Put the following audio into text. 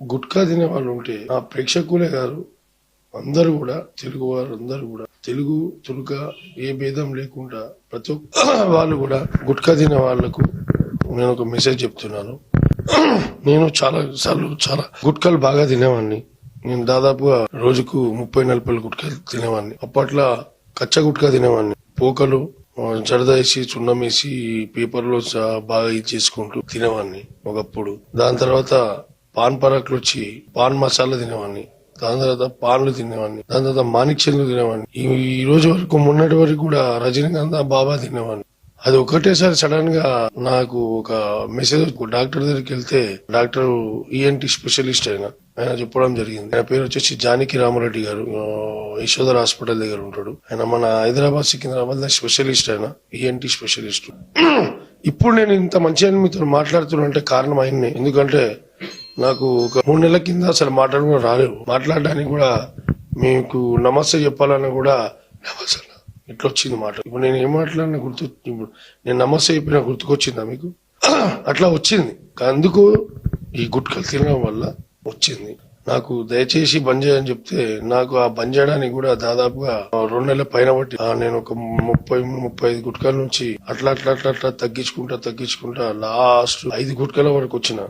గుట్కా తినే వాళ్ళు ఉంటే ఆ ప్రేక్షకులే కాదు, అందరూ కూడా తెలుగు వారు అందరూ కూడా తెలుగు తులుక ఏ భేదం లేకుండా ప్రతి ఒక్క వాళ్ళు కూడా గుట్కా తినే వాళ్లకు నేను ఒక మెసేజ్ చెప్తున్నాను. నేను చాలా గుట్కాలు బాగా తినేవాడిని. నేను దాదాపుగా రోజుకు 30-40 గుట్కాలు తినేవాడిని. అప్పట్లో కచ్చ గుట్కా తినేవాడిని. పోకలు జరద వేసి చున్నం వేసి పేపర్లో బాగా ఇది చేసుకుంటూ తినేవాడిని ఒకప్పుడు. దాని తర్వాత పాన్ పరాకులు వచ్చి పాన్ మసాలా తినేవాడిని. దాని తర్వాత పాన్లు తినేవాడిని. దాని తర్వాత మాణిక్యంలు తినేవాడిని. ఈ రోజు వరకు మొన్నటి వరకు కూడా రజనీకాంత్ బాబా తినేవాడిని. అది ఒకటేసారి సడన్ గా నాకు ఒక మెసేజ్, డాక్టర్ దగ్గరికి వెళ్తే డాక్టర్ ఈఎన్టీ స్పెషలిస్ట్ ఆయన చెప్పడం జరిగింది. ఆయన పేరు వచ్చేసి జానకి రామరెడ్డి గారు, యశోధర్ హాస్పిటల్ దగ్గర ఉంటాడు. ఆయన మన హైదరాబాద్ సికింద్రాబాద్ స్పెషలిస్ట్, ఆయన ఈఎన్టీ స్పెషలిస్ట్. ఇప్పుడు నేను ఇంత మంచిగా మీతో మాట్లాడుతున్నా కారణం ఆయన్ని. ఎందుకంటే నాకు ఒక 3 నెలల కింద అసలు మాట్లాడడం రాలేదు. మాట్లాడడానికి కూడా మీకు నమస్తే చెప్పాలని కూడా ఇట్లా వచ్చింది మాట. ఇప్పుడు నేను ఏం మాట్లాడినా ఇప్పుడు నేను నమస్తే చెప్పినా గుర్తుకొచ్చిందా మీకు? అట్లా వచ్చింది. అందుకు ఈ గుట్కలు తినడం వల్ల వచ్చింది. నాకు దయచేసి బంద్ చేయని చెప్తే నాకు ఆ బంద్ చేయడానికి కూడా దాదాపుగా 2 నెలల పైన బట్టి నేను ఒక 30-35 గుట్కాల నుంచి అట్లా తగ్గించుకుంటా లాస్ట్ 5 గుట్కాల వరకు వచ్చిన.